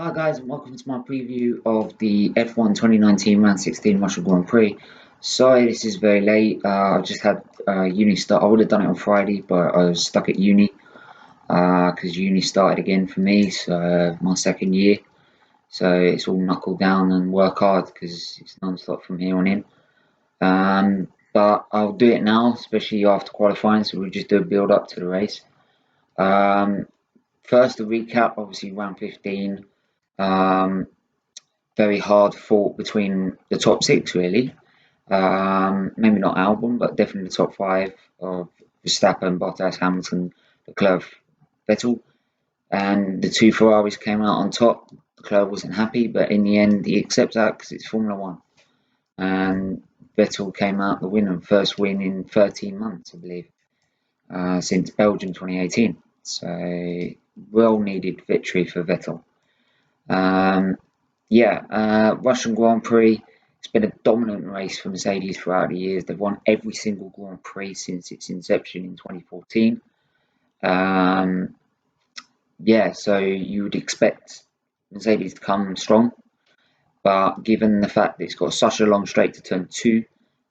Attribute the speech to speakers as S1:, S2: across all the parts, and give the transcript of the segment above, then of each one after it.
S1: Hi guys, and welcome to my preview of the F1 2019 Round 16 Russian Grand Prix. Sorry this is very late, I just had uni start. I would have done it on Friday, but I was stuck at uni because uni started again for me, so my second year. So it's all knuckle down and work hard because it's non-stop from here on in. But I'll do it now, especially after qualifying, so we'll just do a build up to the race. First, a recap, obviously round 15. Very hard fought between the top six, really. Maybe not Albon, but definitely the top five of Verstappen, Bottas, Hamilton, Leclerc, Vettel. And the two Ferraris came out on top. Leclerc wasn't happy, but in the end, he accepts that because it's Formula One. And Vettel came out the winner, first win in 13 months, I believe, since Belgium 2018. So, well needed victory for Vettel. Russian Grand Prix. It's been a dominant race for Mercedes throughout the years. They've won every single Grand Prix since its inception in 2014. So you would expect Mercedes to come strong, but given the fact that it's got such a long straight to turn 2,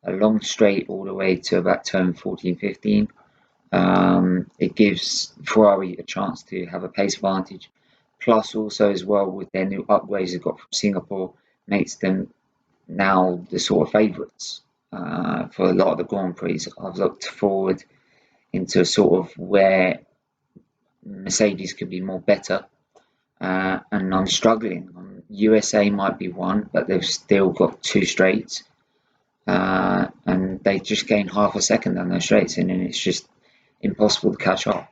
S1: a long straight all the way to about turn 14, 15, it gives Ferrari a chance to have a pace advantage. Plus, also as well with their new upgrades they've got from Singapore, makes them now the sort of favourites for a lot of the Grand Prix. I've looked forward into sort of where Mercedes could be more better, and I'm struggling. USA might be one, but they've still got two straights, and they just gained half a second on those straights, and then it's just impossible to catch up.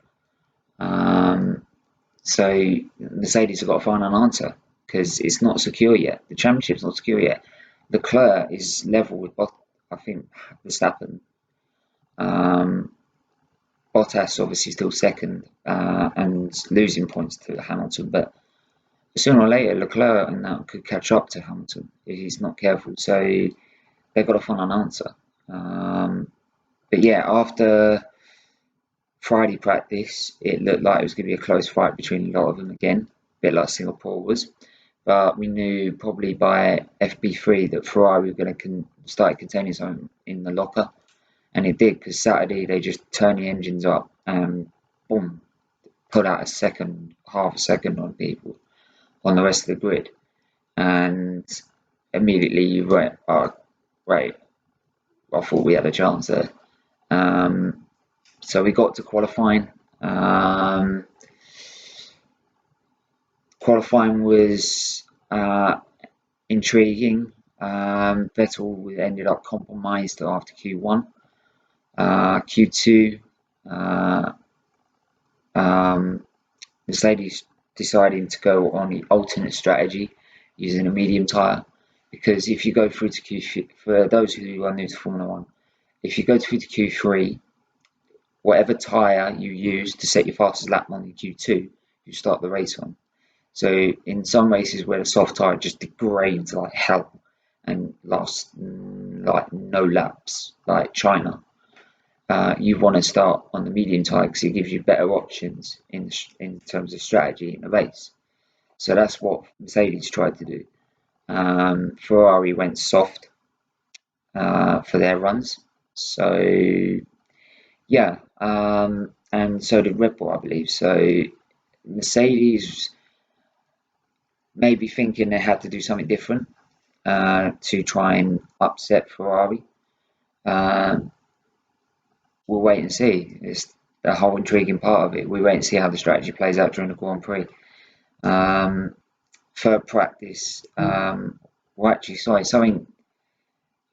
S1: So Mercedes have got to find an answer because it's not secure yet. The championship's not secure yet. Leclerc is level with I think Verstappen. Bottas obviously still second and losing points to Hamilton, but sooner or later Leclerc and that could catch up to Hamilton if he's not careful. So they've got to find an answer. After Friday practice, it looked like it was going to be a close fight between a lot of them again, a bit like Singapore was. But we knew probably by FP3 that Ferrari were going to start containing something in the locker. And it did, because Saturday they just turned the engines up and boom, put out half a second on people, on the rest of the grid. And immediately you went, oh, right, I thought we had a chance there. So we got to qualifying. Qualifying was intriguing. Vettel ended up compromised after Q1. Q2, Mercedes deciding to go on the alternate strategy using a medium tyre, because if you go through to Q3, for those who are new to Formula One, if you go through to Q3, whatever tyre you use to set your fastest lap on in Q2, you start the race on. So in some races where the soft tyre just degrades like hell and lasts like no laps, like China, you want to start on the medium tyre because it gives you better options in terms of strategy in the race. So that's what Mercedes tried to do. Ferrari went soft for their runs. So and so did Red Bull, I believe. So Mercedes maybe thinking they had to do something different to try and upset Ferrari. We'll wait and see. It's the whole intriguing part of it. We wait and see how the strategy plays out during the Grand Prix. For practice, something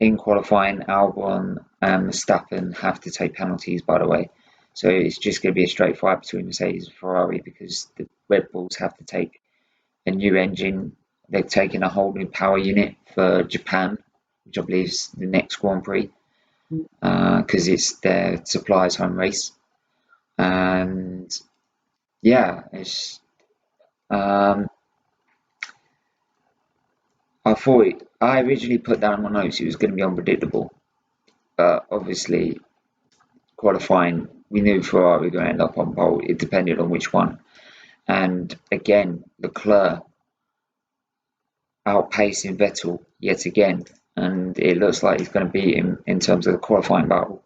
S1: in qualifying, Albon and Verstappen have to take penalties, by the way. So it's just going to be a straight fight between Mercedes and Ferrari because the Red Bulls have to take a new engine. They're taking a whole new power unit for Japan, which I believe is the next Grand Prix, because it's their supplier's home race. And it's I originally put down in my notes it was going to be unpredictable, but obviously qualifying, we knew Ferrari were going to end up on pole. It depended on which one. And again, Leclerc outpacing Vettel yet again, and it looks like he's going to beat him in terms of the qualifying battle.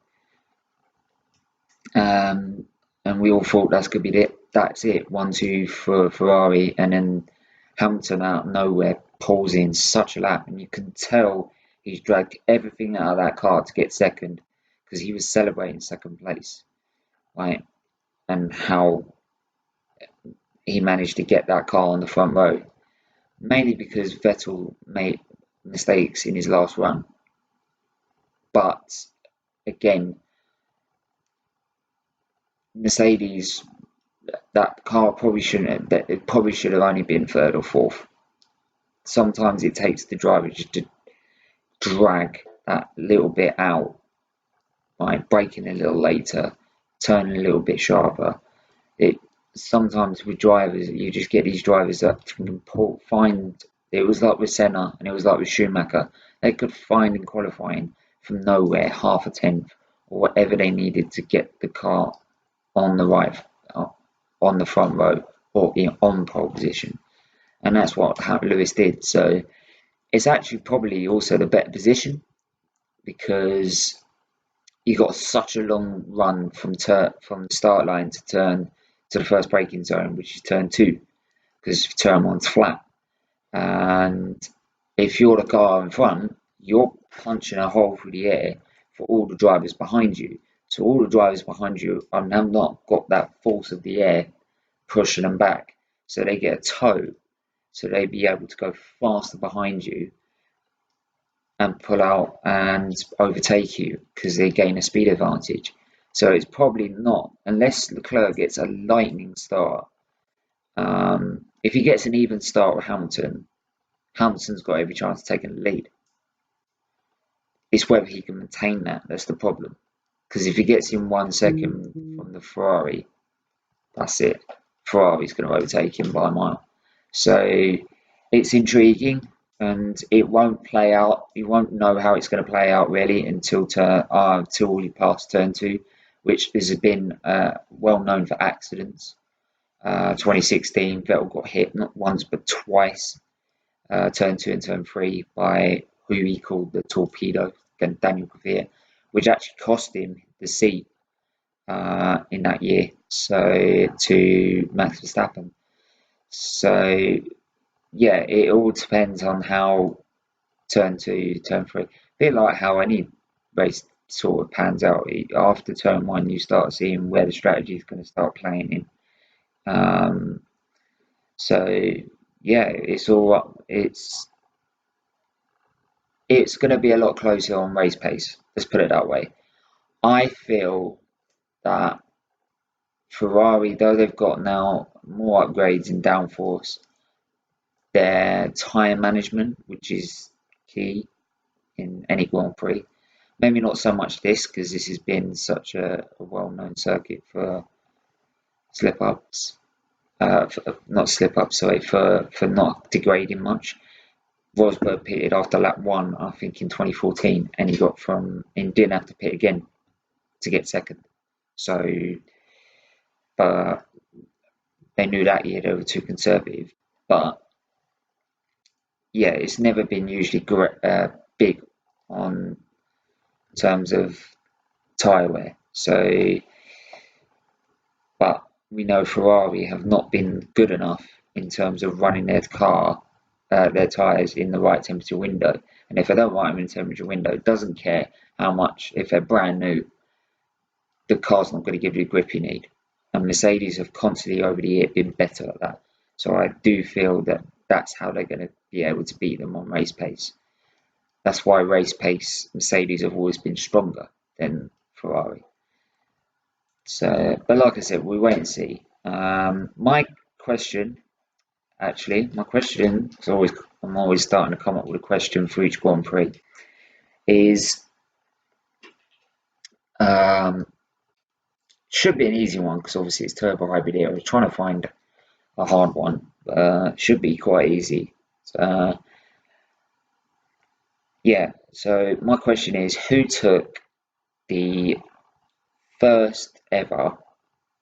S1: And we all thought that's going to be it. That's it, 1-2 for Ferrari, and then Hamilton out of nowhere pulls in such a lap, and you can tell he's dragged everything out of that car to get second, because he was celebrating second place, right? And how he managed to get that car on the front row, mainly because Vettel made mistakes in his last run. But again, Mercedes, that car probably shouldn't have, it probably should have only been third or fourth. Sometimes it takes the driver just to drag that little bit out, like braking a little later, turning a little bit sharper. It sometimes with drivers, you just get these drivers that can find. It was like with Senna and it was like with Schumacher. They could find in qualifying from nowhere half a tenth or whatever they needed to get the car on the right, on the front row or on pole position, and that's what Lewis did. So it's actually probably also the better position, because you got such a long run from the start line to turn to the first braking zone, which is turn 2, because turn 1's flat. And if you're the car in front, you're punching a hole through the air for all the drivers behind you. So all the drivers behind you have not got that force of the air pushing them back. So they get a tow. So they'd be able to go faster behind you and pull out and overtake you, because they gain a speed advantage. So it's probably not, unless Leclerc gets a lightning start. If he gets an even start with Hamilton, Hamilton's got every chance of taking the lead. It's whether he can maintain that's the problem. Because if he gets in 1 second from the Ferrari, that's it. Ferrari's going to overtake him by a mile. So it's intriguing, and it won't play out. You won't know how it's going to play out really until you pass turn 2, which has been well known for accidents. 2016, Vettel got hit not once but twice, turn 2 and turn 3, by who he called the torpedo, Daniel Kvyat, which actually cost him the seat in that year, so to Max Verstappen. So yeah, it all depends on how turn 2, turn 3, a bit like how any race sort of pans out. After turn 1, you start seeing where the strategy is going to start playing in. So yeah, it's going to be a lot closer on race pace. Let's put it that way. I feel that Ferrari, though they've got now more upgrades in downforce, their tyre management, which is key in any Grand Prix. Maybe not so much this, because this has been such a well-known circuit for slip-ups. Not slip-ups, sorry, for not degrading much. Rosberg pitted after lap 1, I think, in 2014, and he didn't have to pit again to get second. So, but they knew that year they were too conservative. But yeah, it's never been usually big on terms of tyre wear. So, but we know Ferrari have not been good enough in terms of running their tyres in the right temperature window. And if they don't run them in the temperature window, it doesn't care how much, if they're brand new, the car's not going to give you the grip you need. And Mercedes have constantly over the year been better at that. So I do feel that that's how they're going to be able to beat them on race pace. That's why race pace Mercedes have always been stronger than Ferrari. So, but like I said, we wait and see. My question, because I'm always starting to come up with a question for each Grand Prix, is should be an easy one, because obviously it's turbo hybrid here. I was trying to find a hard one. Should be quite easy. Yeah, so my question is, who took the first ever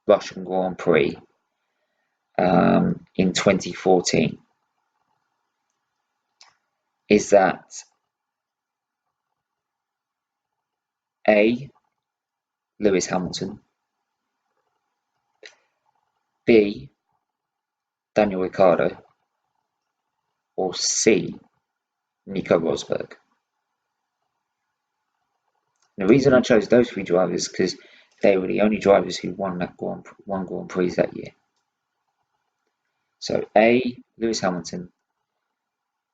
S1: Russian Grand Prix in 2014? is that A. Lewis Hamilton, B. Daniel Ricciardo, or C. Nico Rosberg. The reason I chose those three drivers is because they were the only drivers who won Grand Prix that year. So A. Lewis Hamilton,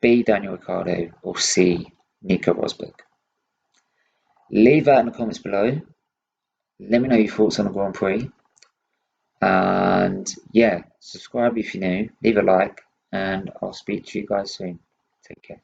S1: B. Daniel Ricciardo, or C. Nico Rosberg. Leave that in the comments below. Let me know your thoughts on the Grand Prix. And yeah, subscribe if you're new, leave a like, and I'll speak to you guys soon. Take care.